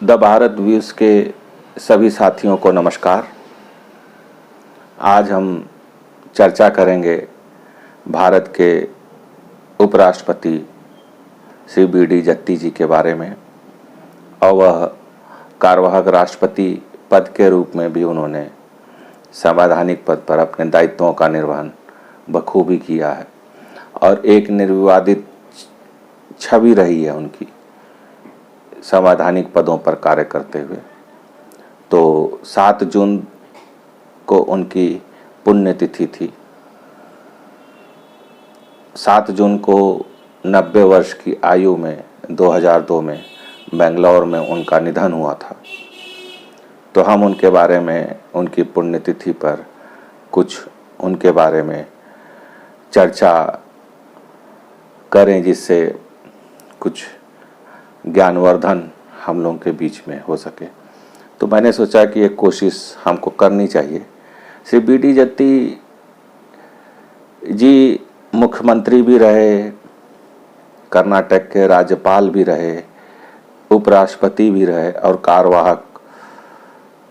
The Bharat views के सभी साथियों को नमस्कार। आज हम चर्चा करेंगे भारत के उपराष्ट्रपति श्री बी.डी. जत्ती जी के बारे में, और वह कार्यवाहक राष्ट्रपति पद के रूप में भी उन्होंने संवैधानिक पद पर अपने दायित्वों का निर्वहन बखूबी किया है और एक निर्विवादित छवि रही है उनकी संवैधानिक पदों पर कार्य करते हुए। तो 7 जून को उनकी पुण्यतिथि थी। 7 जून को 90 वर्ष की आयु में 2002 में बेंगलोर में उनका निधन हुआ था। तो हम उनके बारे में, उनकी पुण्यतिथि पर कुछ उनके बारे में चर्चा करें, जिससे कुछ ज्ञानवर्धन हम लोगों के बीच में हो सके। तो मैंने सोचा कि एक कोशिश हमको करनी चाहिए। श्री बी.डी. जत्ती जी मुख्यमंत्री भी रहे, कर्नाटक के राज्यपाल भी रहे, उपराष्ट्रपति भी रहे और कार्यवाहक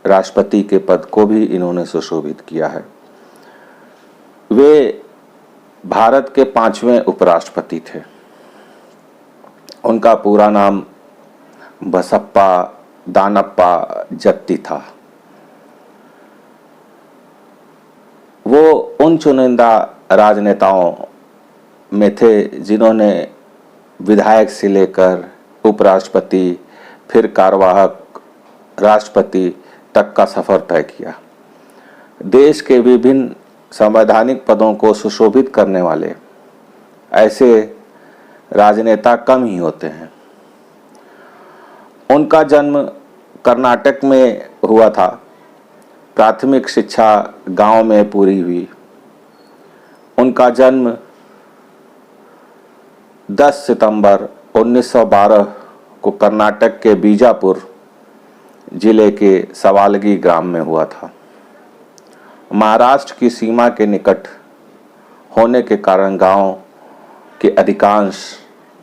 राष्ट्रपति के पद को भी इन्होंने सुशोभित किया है। वे भारत के 5वें उपराष्ट्रपति थे। उनका पूरा नाम बसप्पा दानप्पा जत्ती था। वो उन चुनिंदा राजनेताओं में थे जिन्होंने विधायक से लेकर उपराष्ट्रपति, फिर कार्यवाहक राष्ट्रपति तक का सफर तय किया। देश के विभिन्न संवैधानिक पदों को सुशोभित करने वाले ऐसे राजनेता कम ही होते हैं। उनका जन्म कर्नाटक में हुआ था। प्राथमिक शिक्षा गांव में पूरी हुई। उनका जन्म 10 सितंबर 1912 को कर्नाटक के बीजापुर जिले के सवालगी ग्राम में हुआ था। महाराष्ट्र की सीमा के निकट होने के कारण गांव के अधिकांश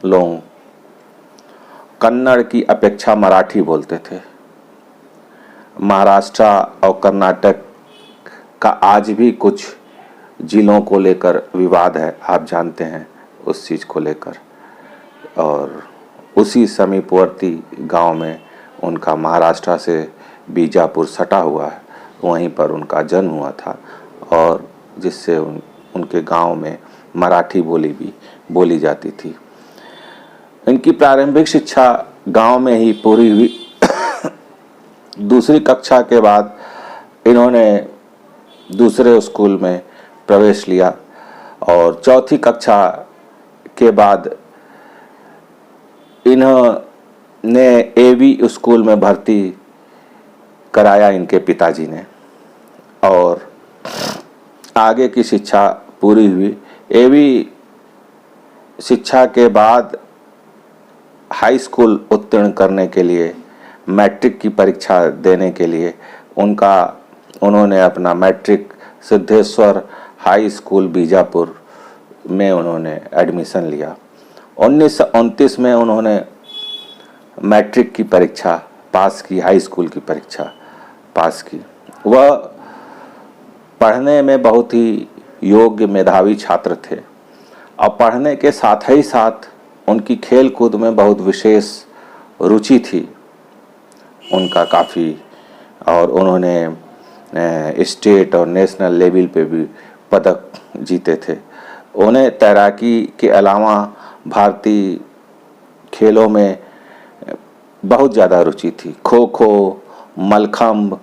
लोग कन्नड़ की अपेक्षा मराठी बोलते थे। महाराष्ट्र और कर्नाटक का आज भी कुछ जिलों को लेकर विवाद है, आप जानते हैं उस चीज़ को लेकर। और उसी समीपवर्ती गांव में उनका महाराष्ट्र से बीजापुर सटा हुआ है, वहीं पर उनका जन्म हुआ था और जिससे उनके गांव में मराठी बोली भी बोली जाती थी। इनकी प्रारंभिक शिक्षा गांव में ही पूरी हुई। दूसरी कक्षा के बाद इन्होंने दूसरे स्कूल में प्रवेश लिया और चौथी कक्षा के बाद इन्होंने एवी स्कूल में भर्ती कराया इनके पिताजी ने, और आगे की शिक्षा पूरी हुई। एवी शिक्षा के बाद हाई स्कूल उत्तीर्ण करने के लिए, मैट्रिक की परीक्षा देने के लिए उन्होंने अपना matric Siddheshwar high school Bijapur में उन्होंने एडमिशन लिया। 1929 में उन्होंने मैट्रिक की परीक्षा पास की, हाई स्कूल की परीक्षा पास की। वह पढ़ने में बहुत ही योग्य मेधावी छात्र थे और पढ़ने के साथ ही साथ उनकी खेल कूद में बहुत विशेष रुचि थी उनका काफ़ी, और उन्होंने स्टेट और नेशनल लेवल पे भी पदक जीते थे। उन्हें तैराकी के अलावा भारतीय खेलों में बहुत ज़्यादा रुचि थी। खो खो, मलखम्ब,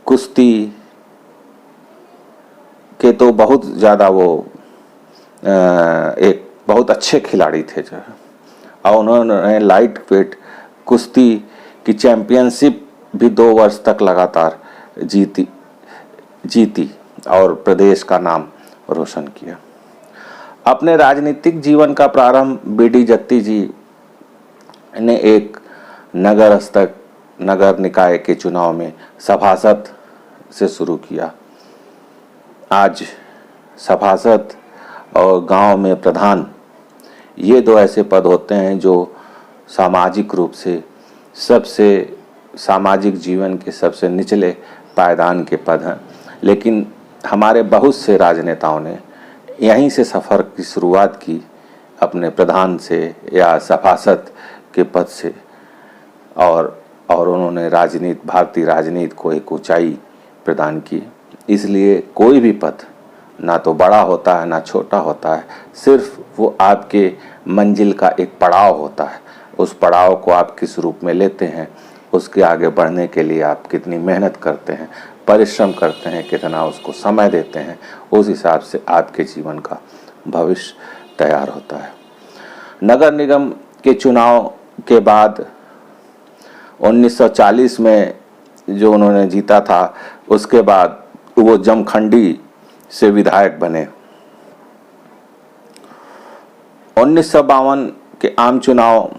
कुश्ती के तो बहुत ज़्यादा वो एक बहुत अच्छे खिलाड़ी थे जो, और उन्होंने लाइट वेट कुश्ती की चैंपियनशिप भी 2 वर्ष तक लगातार जीती और प्रदेश का नाम रोशन किया। अपने राजनीतिक जीवन का प्रारंभ बी.डी. जत्ती जी ने एक नगर निकाय के चुनाव में सभासद से शुरू किया। आज सभासद और गांव में प्रधान, ये 2 ऐसे पद होते हैं जो सामाजिक रूप से सबसे सामाजिक जीवन के सबसे निचले पायदान के पद हैं, लेकिन हमारे बहुत से राजनेताओं ने यहीं से सफ़र की शुरुआत की, अपने प्रधान से या सभासद के पद से, और उन्होंने भारतीय राजनीति को एक ऊंचाई प्रदान की। इसलिए कोई भी पद ना तो बड़ा होता है ना छोटा होता है, सिर्फ वो आपके मंजिल का एक पड़ाव होता है। उस पड़ाव को आप किस रूप में लेते हैं, उसके आगे बढ़ने के लिए आप कितनी मेहनत करते हैं, परिश्रम करते हैं, कितना उसको समय देते हैं, उस हिसाब से आपके जीवन का भविष्य तैयार होता है। नगर निगम के चुनाव के बाद 1940 में जो उन्होंने जीता था, उसके बाद वो जमखंडी से विधायक बने। 1952 के आम चुनाव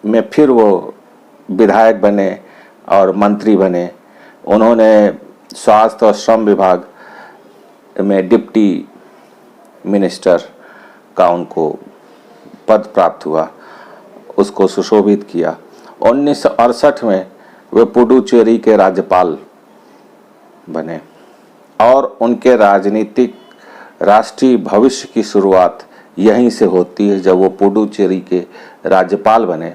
में फिर वो विधायक बने और मंत्री बने। उन्होंने स्वास्थ्य और श्रम विभाग में डिप्टी मिनिस्टर का उनको पद प्राप्त हुआ, उसको सुशोभित किया। 1968 में वे पुडुचेरी के राज्यपाल बने और उनके राजनीतिक राष्ट्रीय भविष्य की शुरुआत यहीं से होती है। जब वो पुडुचेरी के राज्यपाल बने,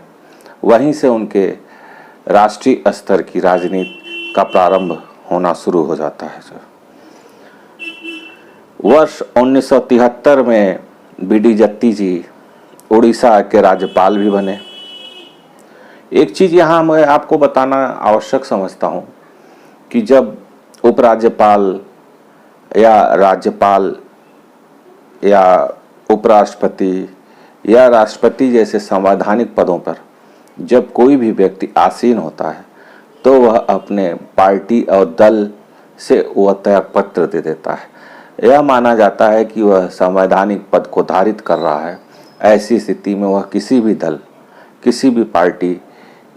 वहीं से उनके राष्ट्रीय स्तर की राजनीति का प्रारंभ होना शुरू हो जाता है। वर्ष 1973 में बीडी जत्ती जी उड़ीसा के राज्यपाल भी बने। एक चीज़ यहाँ मैं आपको बताना आवश्यक समझता हूँ कि जब उपराज्यपाल या राज्यपाल या उपराष्ट्रपति या राष्ट्रपति जैसे संवैधानिक पदों पर जब कोई भी व्यक्ति आसीन होता है, तो वह अपने पार्टी और दल से वह त्यागपत्र दे देता है। यह माना जाता है कि वह संवैधानिक पद को धारित कर रहा है। ऐसी स्थिति में वह किसी भी दल, किसी भी पार्टी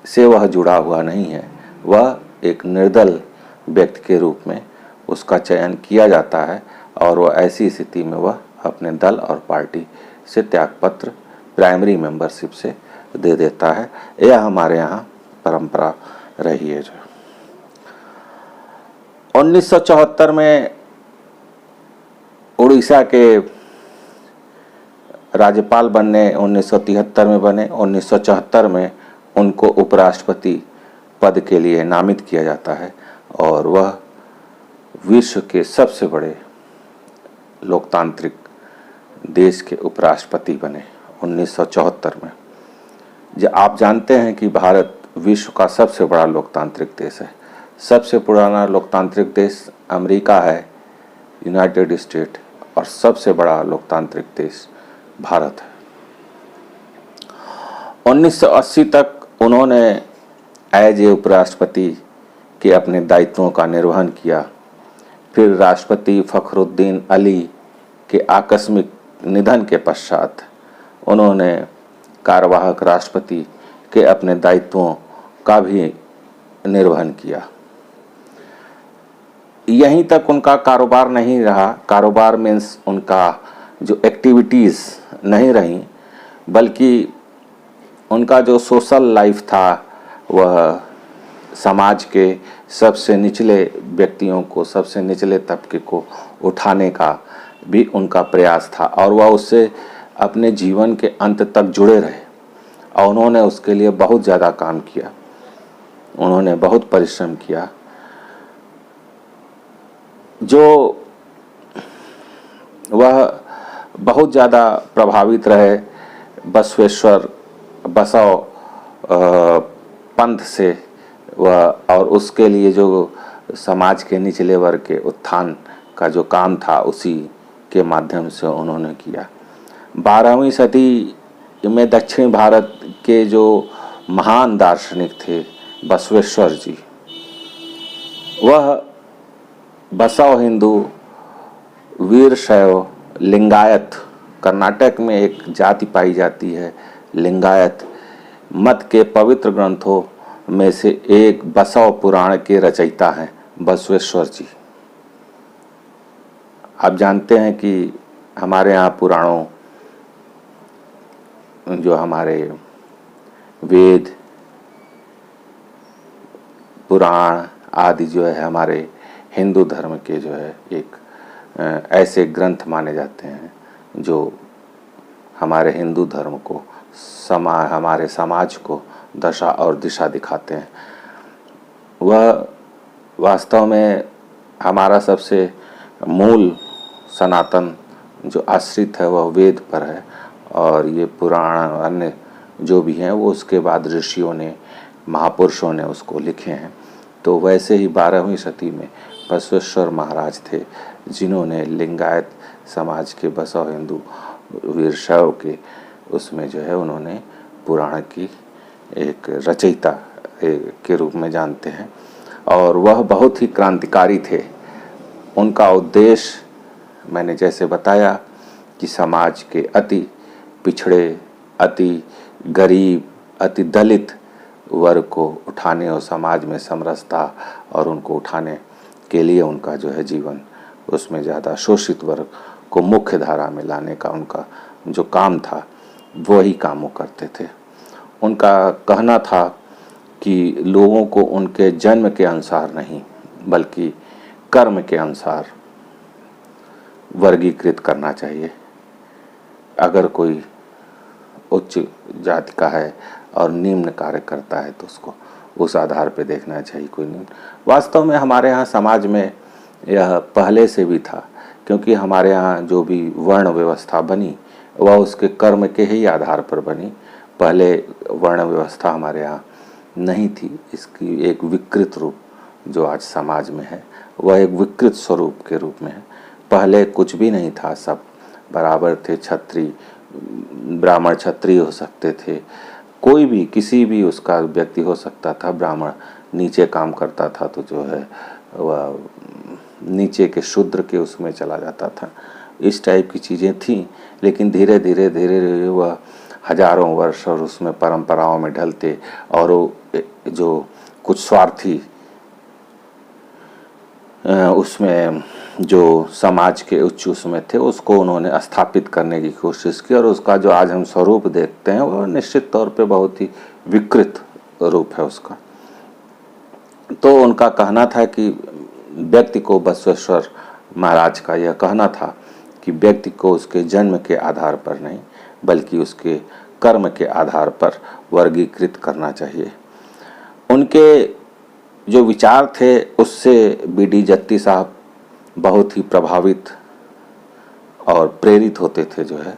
से वह जुड़ा हुआ नहीं है। वह एक निर्दल व्यक्ति के रूप में उसका चयन किया जाता है और वह ऐसी स्थिति में वह अपने दल और पार्टी से त्यागपत्र प्राइमरी मेंबरशिप से दे देता है। यह हमारे यहाँ परंपरा रही है। 1974 में उड़ीसा के राज्यपाल बनने 1973 में बने। 1974 में उनको उपराष्ट्रपति पद के लिए नामित किया जाता है और वह विश्व के सबसे बड़े लोकतांत्रिक देश के उपराष्ट्रपति बने 1974 में। आप जानते हैं कि भारत विश्व का सबसे बड़ा लोकतांत्रिक देश है। सबसे पुराना लोकतांत्रिक देश अमेरिका है, यूनाइटेड स्टेट, और सबसे बड़ा लोकतांत्रिक देश भारत है। 1980 तक उन्होंने एज ए उपराष्ट्रपति के अपने दायित्वों का निर्वहन किया। फिर राष्ट्रपति फखरुद्दीन अली के आकस्मिक निधन के पश्चात उन्होंने कार्यवाहक राष्ट्रपति के अपने दायित्वों का भी निर्वहन किया। यहीं तक उनका कारोबार नहीं रहा। कारोबार मीन्स उनका जो एक्टिविटीज़ नहीं रही, बल्कि उनका जो सोशल लाइफ था वह समाज के सबसे निचले व्यक्तियों को, सबसे निचले तबके को उठाने का भी उनका प्रयास था और वह उससे अपने जीवन के अंत तक जुड़े रहे और उन्होंने उसके लिए बहुत ज़्यादा काम किया। उन्होंने बहुत परिश्रम किया। जो वह बहुत ज़्यादा प्रभावित रहे बसव पंथ से वह, और उसके लिए जो समाज के निचले वर्ग के उत्थान का जो काम था उसी के माध्यम से उन्होंने किया। 12वीं सदी में दक्षिण भारत के जो महान दार्शनिक थे बसवेश्वर जी, वह बसव हिंदू, वीर शैव, लिंगायत, कर्नाटक में एक जाति पाई जाती है लिंगायत मत के पवित्र ग्रंथों में से एक बसव पुराण के रचयिता हैं बसवेश्वर जी। आप जानते हैं कि हमारे यहाँ पुराणों, जो हमारे वेद पुराण आदि जो है हमारे हिंदू धर्म के जो है एक ऐसे ग्रंथ माने जाते हैं जो हमारे हिंदू धर्म को हमारे समाज को दशा और दिशा दिखाते हैं। वह वास्तव में हमारा सबसे मूल सनातन जो आश्रित है वह वेद पर है, और ये पुराण अन्य जो भी हैं वो उसके बाद ऋषियों ने महापुरुषों ने उसको लिखे हैं। तो वैसे ही 12वीं शती में बसवेश्वर महाराज थे जिन्होंने लिंगायत समाज के बसव हिंदू वीरशैव के उसमें जो है उन्होंने पुराण की एक रचयिता के रूप में जानते हैं, और वह बहुत ही क्रांतिकारी थे। उनका उद्देश्य मैंने जैसे बताया कि समाज के अति पिछड़े, अति गरीब, अति दलित वर्ग को उठाने और समाज में समरसता और उनको उठाने के लिए उनका जो है जीवन उसमें ज़्यादा शोषित वर्ग को मुख्य धारा में लाने का उनका जो काम था वही काम वो करते थे। उनका कहना था कि लोगों को उनके जन्म के अनुसार नहीं बल्कि कर्म के अनुसार वर्गीकृत करना चाहिए। अगर कोई उच्च जाति का है और निम्न कार्य करता है तो उसको उस आधार पे देखना चाहिए, कोई निम्न। वास्तव में हमारे यहाँ समाज में यह पहले से भी था, क्योंकि हमारे यहाँ जो भी वर्ण व्यवस्था बनी वह उसके कर्म के ही आधार पर बनी। पहले वर्ण व्यवस्था हमारे यहाँ नहीं थी। इसकी एक विकृत रूप जो आज समाज में है वह एक विकृत स्वरूप के रूप में है। पहले कुछ भी नहीं था, सब बराबर थे। क्षत्रिय ब्राह्मण क्षत्रिय हो सकते थे, कोई भी किसी भी उसका व्यक्ति हो सकता था। ब्राह्मण नीचे काम करता था तो जो है वह नीचे के शूद्र के उसमें चला जाता था। इस टाइप की चीज़ें थीं, लेकिन धीरे धीरे वह हजारों वर्ष और उसमें परंपराओं में ढलते और जो कुछ स्वार्थी उसमें जो समाज के उच्च उसमें थे उसको उन्होंने स्थापित करने की कोशिश की, और उसका जो आज हम स्वरूप देखते हैं वह निश्चित तौर पे बहुत ही विकृत रूप है उसका। तो उनका कहना था कि व्यक्ति को, बसवेश्वर महाराज का यह कहना था कि व्यक्ति को उसके जन्म के आधार पर नहीं बल्कि उसके कर्म के आधार पर वर्गीकृत करना चाहिए। उनके जो विचार थे उससे बी.डी. जत्ती साहब बहुत ही प्रभावित और प्रेरित होते थे। जो है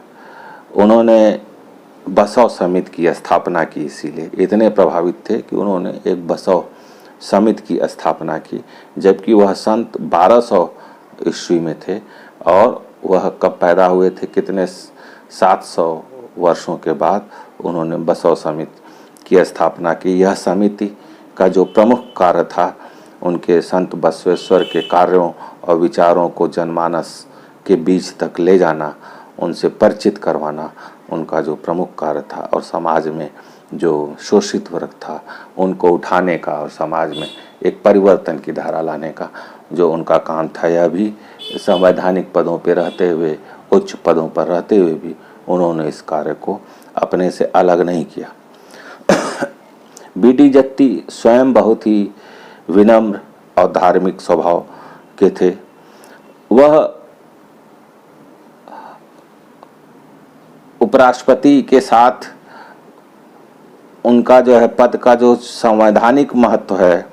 उन्होंने बसव समिति की स्थापना की, इसीलिए इतने प्रभावित थे कि उन्होंने एक बसव समिति की स्थापना की, जबकि वह संत 1200 ईस्वी में थे और वह कब पैदा हुए थे, कितने 700 वर्षों के बाद उन्होंने बसव समिति की स्थापना की। यह समिति का जो प्रमुख कार्य था उनके संत बसवेश्वर के कार्यों और विचारों को जनमानस के बीच तक ले जाना, उनसे परिचित करवाना उनका जो प्रमुख कार्य था, और समाज में जो शोषित वर्ग था उनको उठाने का और समाज में एक परिवर्तन की धारा लाने का जो उनका काम था। यह भी संवैधानिक पदों पर रहते हुए, उच्च पदों पर रहते हुए भी उन्होंने इस कार्य को अपने से अलग नहीं किया। बी.डी. जत्ती स्वयं बहुत ही विनम्र और धार्मिक स्वभाव के थे। वह उपराष्ट्रपति के साथ उनका जो है पद का जो संवैधानिक महत्व है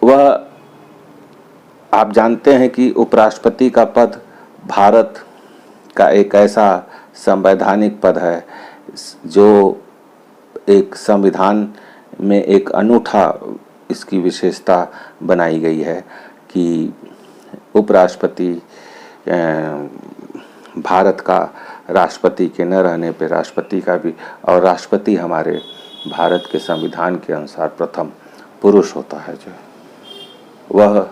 वह आप जानते हैं कि उपराष्ट्रपति का पद भारत का एक ऐसा संवैधानिक पद है जो एक संविधान में एक अनूठा इसकी विशेषता बनाई गई है कि उपराष्ट्रपति भारत का राष्ट्रपति के न रहने पे राष्ट्रपति का भी, और राष्ट्रपति हमारे भारत के संविधान के अनुसार प्रथम पुरुष होता है। जो वह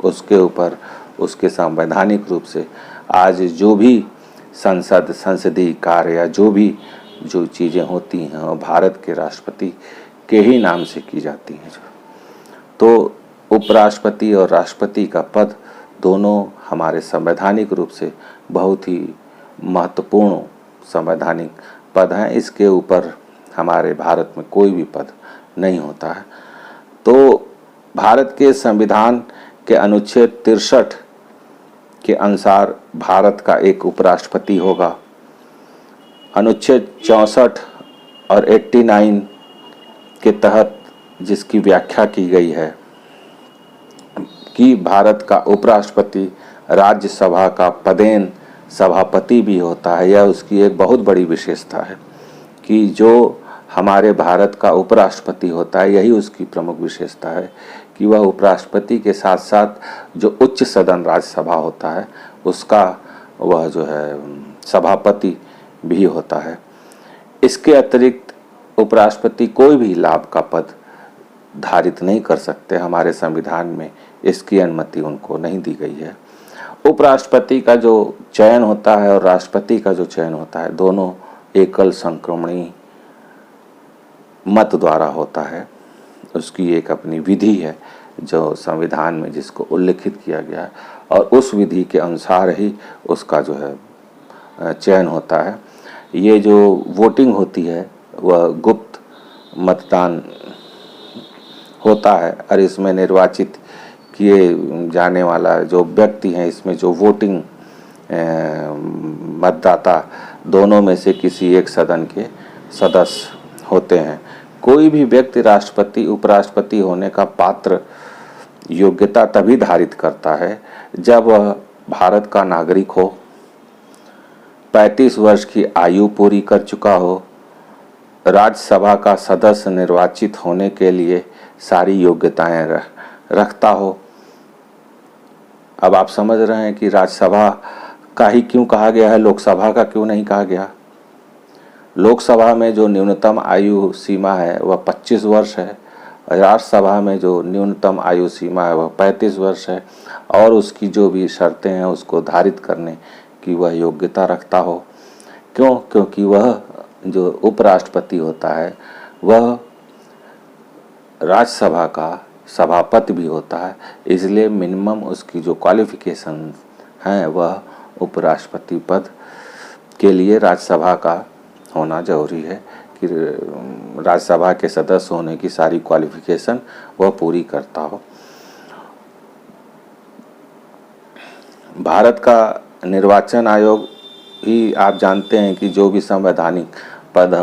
उसके ऊपर उसके संवैधानिक रूप से आज जो भी संसदीय कार्य या जो चीज़ें होती हैं वो भारत के राष्ट्रपति के ही नाम से की जाती हैं। तो उपराष्ट्रपति और राष्ट्रपति का पद दोनों हमारे संवैधानिक रूप से बहुत ही महत्वपूर्ण संवैधानिक पद हैं। इसके ऊपर हमारे भारत में कोई भी पद नहीं होता है। तो भारत के संविधान के अनुच्छेद 63 के अनुसार भारत का एक उपराष्ट्रपति होगा। अनुच्छेद 64 और 89 के तहत जिसकी व्याख्या की गई है कि भारत का उपराष्ट्रपति राज्यसभा का पदेन सभापति भी होता है। यह उसकी एक बहुत बड़ी विशेषता है कि जो हमारे भारत का उपराष्ट्रपति होता है, यही उसकी प्रमुख विशेषता है कि वह उपराष्ट्रपति के साथ साथ जो उच्च सदन राज्यसभा होता है उसका वह जो है सभापति भी होता है। इसके अतिरिक्त उपराष्ट्रपति कोई भी लाभ का पद धारित नहीं कर सकते। हमारे संविधान में इसकी अनुमति उनको नहीं दी गई है। उपराष्ट्रपति का जो चयन होता है और राष्ट्रपति का जो चयन होता है, दोनों एकल संक्रमणी मत द्वारा होता है। उसकी एक अपनी विधि है जो संविधान में जिसको उल्लिखित किया गया है और उस विधि के अनुसार ही उसका जो है चयन होता है। ये जो वोटिंग होती है वह गुप्त मतदान होता है और इसमें निर्वाचित किए जाने वाला जो व्यक्ति हैं, इसमें जो वोटिंग मतदाता दोनों में से किसी एक सदन के सदस्य होते हैं। कोई भी व्यक्ति राष्ट्रपति उपराष्ट्रपति होने का पात्र योग्यता तभी धारित करता है जब वह भारत का नागरिक हो, 35 वर्ष की आयु पूरी कर चुका हो, राज्यसभा का सदस्य निर्वाचित होने के लिए सारी योग्यताएं रखता हो। अब आप समझ रहे हैं कि राज्यसभा का ही क्यों कहा गया है, लोकसभा का क्यों नहीं कहा गया। लोकसभा में जो न्यूनतम आयु सीमा है वह 25 वर्ष है, राज्यसभा में जो न्यूनतम आयु सीमा है वह 35 वर्ष है और उसकी जो भी शर्तें हैं उसको धारित करने की वह योग्यता रखता हो। क्यों? क्योंकि वह जो उपराष्ट्रपति होता है वह राज्यसभा का सभापति भी होता है, इसलिए मिनिमम उसकी जो क्वालिफिकेशन हैं वह उपराष्ट्रपति पद के लिए राज्यसभा का होना जरूरी है कि राज्यसभा के सदस्य होने की सारी क्वालिफिकेशन वह पूरी करता हो। भारत का निर्वाचन आयोग ही आप जानते हैं कि जो भी संवैधानिक पद हैं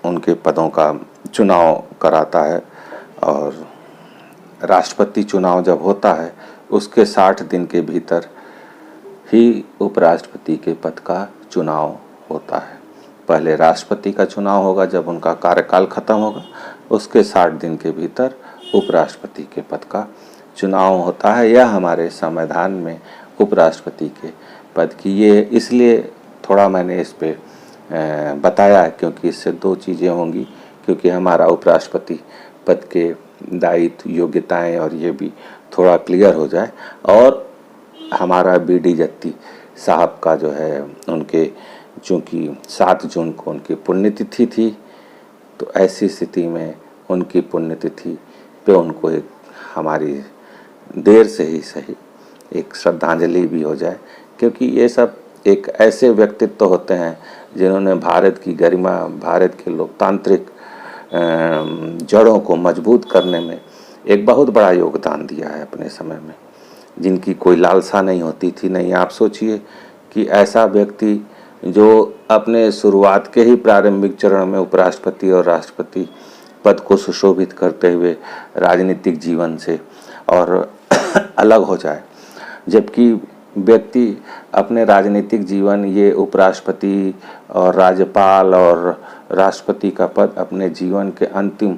उनके पदों का चुनाव कराता है और राष्ट्रपति चुनाव जब होता है उसके 60 दिन के भीतर ही उपराष्ट्रपति के पद का चुनाव होता है। पहले राष्ट्रपति का चुनाव होगा जब उनका कार्यकाल खत्म होगा, उसके 60 दिन के भीतर उपराष्ट्रपति के पद का चुनाव होता है। यह हमारे संविधान में उपराष्ट्रपति के पद की ये इसलिए थोड़ा मैंने इस पे बताया है क्योंकि इससे दो चीज़ें होंगी, क्योंकि हमारा उपराष्ट्रपति पद के दायित्व योग्यताएं और ये भी थोड़ा क्लियर हो जाए। और हमारा बी.डी. जत्ती साहब का जो है उनके चूँकि 7 जून को उनकी पुण्यतिथि थी, तो ऐसी स्थिति में उनकी पुण्यतिथि पे उनको एक हमारी देर से ही सही एक श्रद्धांजलि भी हो जाए, क्योंकि ये सब एक ऐसे व्यक्तित्व होते हैं जिन्होंने भारत की गरिमा, भारत के लोकतांत्रिक जड़ों को मजबूत करने में एक बहुत बड़ा योगदान दिया है अपने समय में, जिनकी कोई लालसा नहीं होती थी। नहीं, आप सोचिए कि ऐसा व्यक्ति जो अपने शुरुआत के ही प्रारंभिक चरण में उपराष्ट्रपति और राष्ट्रपति पद को सुशोभित करते हुए राजनीतिक जीवन से और अलग हो जाए, जबकि व्यक्ति अपने राजनीतिक जीवन ये उपराष्ट्रपति और राज्यपाल और राष्ट्रपति का पद अपने जीवन के अंतिम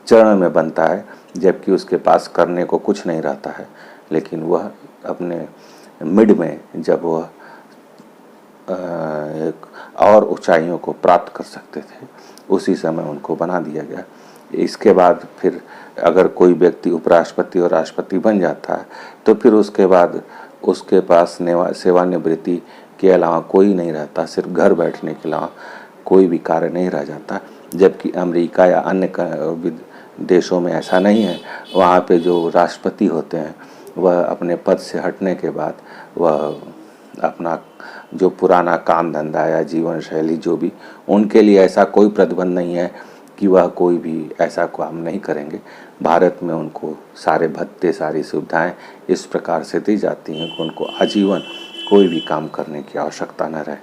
चरण में बनता है, जबकि उसके पास करने को कुछ नहीं रहता है। लेकिन वह अपने मिड में जब वह एक और ऊंचाइयों को प्राप्त कर सकते थे, उसी समय उनको बना दिया गया। इसके बाद फिर अगर कोई व्यक्ति उपराष्ट्रपति और राष्ट्रपति बन जाता है तो फिर उसके बाद उसके पास सेवानिवृत्ति के अलावा कोई नहीं रहता, सिर्फ घर बैठने के अलावा कोई भी कार्य नहीं रह जाता। जबकि अमेरिका या अन्य देशों में ऐसा नहीं है। वहाँ पे जो राष्ट्रपति होते हैं वह अपने पद से हटने के बाद वह अपना जो पुराना काम धंधा या जीवन शैली जो भी, उनके लिए ऐसा कोई प्रतिबंध नहीं है कि वह कोई भी ऐसा काम नहीं करेंगे। भारत में उनको सारे भत्ते, सारी सुविधाएं इस प्रकार से दी जाती हैं कि उनको आजीवन कोई भी काम करने की आवश्यकता न रहे।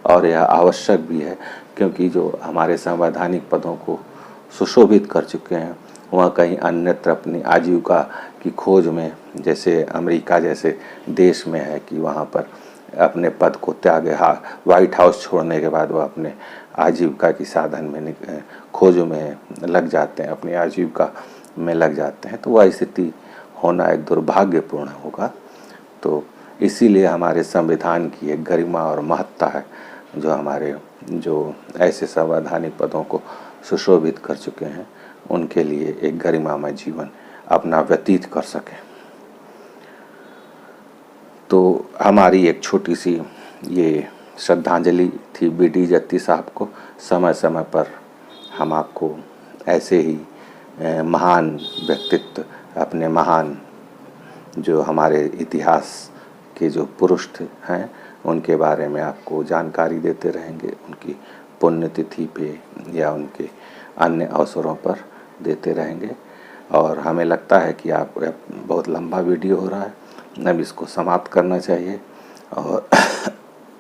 और यह आवश्यक भी है, क्योंकि जो हमारे संवैधानिक पदों को सुशोभित कर चुके हैं वह कहीं अन्यत्र अपनी आजीविका की खोज में, जैसे अमेरिका जैसे देश में है कि वहाँ पर अपने पद को त्यागे, व्हाइट हाउस छोड़ने के बाद वह अपने आजीविका की साधन में खोज में लग जाते हैं, अपनी आजीविका में लग जाते हैं, तो वह स्थिति होना एक दुर्भाग्यपूर्ण होगा। तो इसीलिए हमारे संविधान की एक गरिमा और महत्ता है, जो ऐसे संवैधानिक पदों को सुशोभित कर चुके हैं उनके लिए एक गरिमामय जीवन अपना व्यतीत कर सकें। तो हमारी एक छोटी सी ये श्रद्धांजलि थी बी.डी. जत्ती साहब को। समय समय पर हम आपको ऐसे ही महान व्यक्तित्व, अपने महान जो हमारे इतिहास के जो पुरुष हैं उनके बारे में आपको जानकारी देते रहेंगे, उनकी पुण्यतिथि पे या उनके अन्य अवसरों पर देते रहेंगे। और हमें लगता है कि आप बहुत लंबा वीडियो हो रहा है, अब इसको समाप्त करना चाहिए। और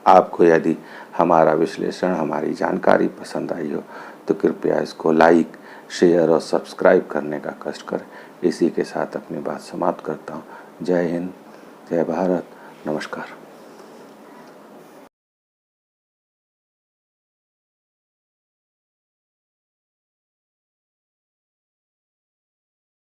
आपको यदि हमारा विश्लेषण, हमारी जानकारी पसंद आई हो तो कृपया इसको लाइक, शेयर और सब्सक्राइब करने का कष्ट करें। इसी के साथ अपनी बात समाप्त करता हूँ। जय हिंद, जय भारत, नमस्कार।